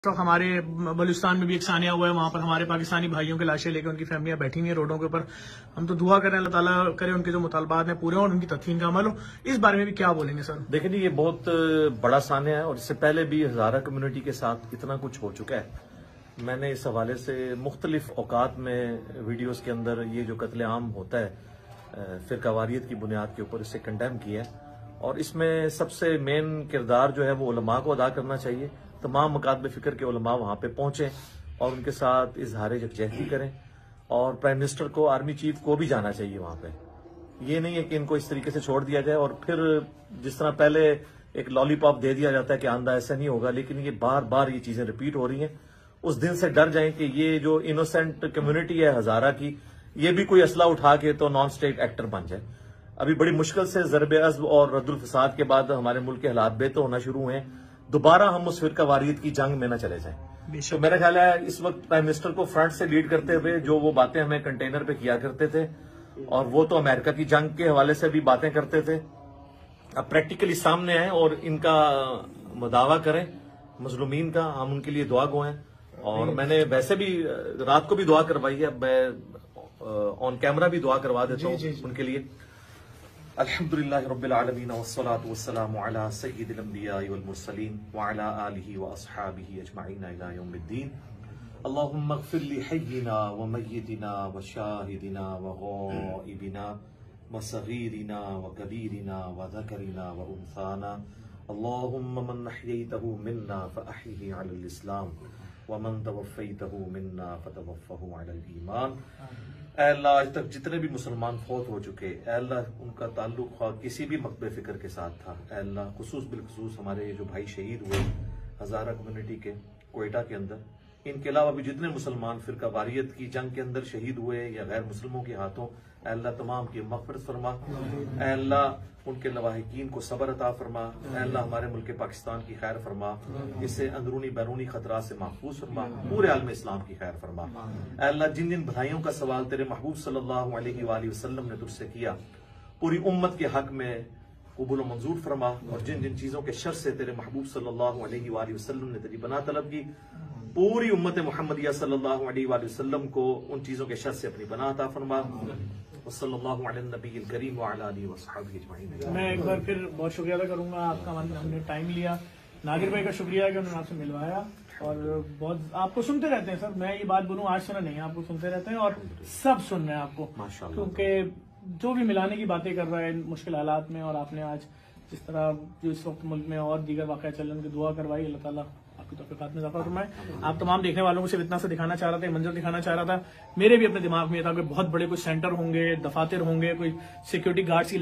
तो हमारे बलूचिस्तान में भी एक सानिया हुआ है, वहां पर हमारे पाकिस्तानी भाइयों की लाशें लेकर उनकी फैमिलियां बैठी हुई हैं रोडों के ऊपर। हम तो दुआ करें अल्लाह ताला करे उनके जो मुतालबात हैं पूरे हों और उनकी तदफीन का अमल हो। इस बारे में भी क्या बोलेंगे सर? देखिए जी, ये बहुत बड़ा सानिया है और इससे पहले भी हजारा कम्युनिटी के साथ इतना कुछ हो चुका है। मैंने इस हवाले से मुख्तलिफ औकात में वीडियोस के अंदर ये जो कत्लेआम होता है फिरकावारियत की बुनियाद के ऊपर, इसे कंडेम किया है। और इसमें सबसे मेन किरदार जो है वो उलमा को अदा करना चाहिए। तमाम मकातब फिक्र के उलमा वहां पे पहुंचे और उनके साथ इजहार यकजहती करें। और प्राइम मिनिस्टर को, आर्मी चीफ को भी जाना चाहिए वहां पे। ये नहीं है कि इनको इस तरीके से छोड़ दिया जाए और फिर जिस तरह पहले एक लॉलीपॉप दे दिया जाता है कि आंदा, ऐसा नहीं होगा। लेकिन ये बार बार ये चीजें रिपीट हो रही हैं। उस दिन से डर जाएं कि ये जो इनोसेंट कम्युनिटी है हजारा की, ये भी कोई असला उठा के तो नॉन स्टेट एक्टर बन जाए। अभी बड़ी मुश्किल से ज़रब अज़्ब और रद्दुल फसाद के बाद हमारे मुल्क के हालात बेहतर होना शुरू हुए हैं। दोबारा हम उस फिरकावारियत की जंग में न चले जाएं। तो मेरा ख्याल है इस वक्त प्राइम मिनिस्टर को फ्रंट से लीड करते हुए जो वो बातें हमें कंटेनर पे किया करते थे, और वो तो अमेरिका की जंग के हवाले से भी बातें करते थे, अब प्रैक्टिकली सामने आए और इनका मुदावा करें मजलूमीन का। हम उनके लिए दुआ गो हैं। और मैंने वैसे भी रात को भी दुआ करवाई है, मैं ऑन कैमरा भी दुआ करवा देता हूँ उनके लिए। अल्हम्दुलिल्लाह रब्बिल आलमीन वस्सलातु वस्सलामु अला सय्यिदिल अंबिया वल मुरसलीन व अला आलिहि व अस्हाबिहि अजमईन इला यौमिद्दीन। अल्लाहुम्मा इग़फिर लि हय्यिना व मय्यितिना व शाहिदिना व गाइबिना व सगीरिना व कबीरिना व ज़करिना व उन्साना। अल्लाहुम्मा मन अहयैतहु मिन्ना फअहयिहि अलल इस्लाम व मन तवफ़्फ़ैतहु मिन्ना फतवफ़्फ़हु अलल ईमान। ऐ अल्लाह, आज तक जितने भी मुसलमान फौत हो चुके, ऐ अल्लाह उनका ताल्लुक किसी भी मकबे फिक्र के साथ था, ऐ अल्लाह खुसूस बिलखुसूस हमारे जो भाई शहीद हुए हजारा कम्युनिटी के कोयटा के अंदर, इनके अलावा भी जितने मुसलमान फिरका वारियत की जंग के अंदर शहीद हुए या गैर मुस्लिमों के हाथों, ऐ अल्लाह तमाम की मग़फ़िरत फरमा। ऐ अल्लाह उनके लवाहिकीन को सब्र अता फरमा। ऐ अल्लाह हमारे मुल्क पाकिस्तान की खैर फरमा, इससे अंदरूनी बैरूनी खतरात से महफूज फरमा, पूरे आलम इस्लाम की खैर फरमा। ऐ अल्लाह जिन जिन बधाइयों का सवाल तेरे महबूब सल्लल्लाहु अलैहि वसल्लम ने तुझसे किया, पूरी उम्मत के हक में कबूल मंजूर फरमा। और जिन जिन चीजों के शर से तेरे महबूब सल्लल्लाहु अलैहि वसल्लम ने तेरी बना तलब की, पूरी उम्मत मोहम्मदिया सल्लल्लाहु अलैहि वसल्लम को उन चीजों के शर से अपनी बना अता फरमा। सल्लल्लाहु अलैहि नबील करीम व अला आलिहि व अस्हाबिहि अजमईन। मैं एक बार फिर बहुत शुक्रिया अदा करूंगा आपका, हमने टाइम लिया। नागिर भाई का शुक्रिया है कि उन्होंने आपसे मिलवाया और बहुत आपको सुनते रहते हैं सर। मैं ये बात बोलूं, आज सुना नहीं, आपको सुनते रहते हैं और सब सुन रहे हैं आपको, क्योंकि जो भी मिलाने की बातें कर रहा है मुश्किल हालात में, और आपने आज जिस तरह जो इस वक्त मुल्क में और दीगर वाक़या चल रहे हैं उनकी दुआ करवाई, अल्लाह ताला आपकी तौफ़ीक़ात में इज़ाफ़ा फरमाए। आप तमाम देखने वालों को सिर्फ इतना सा दिखाना चाह रहा था, मंजर दिखाना चाह रहा था। मेरे भी अपने दिमाग में था कि बहुत बड़े कोई सेंटर होंगे, दफातर होंगे, कोई सिक्योरिटी गार्ड्स की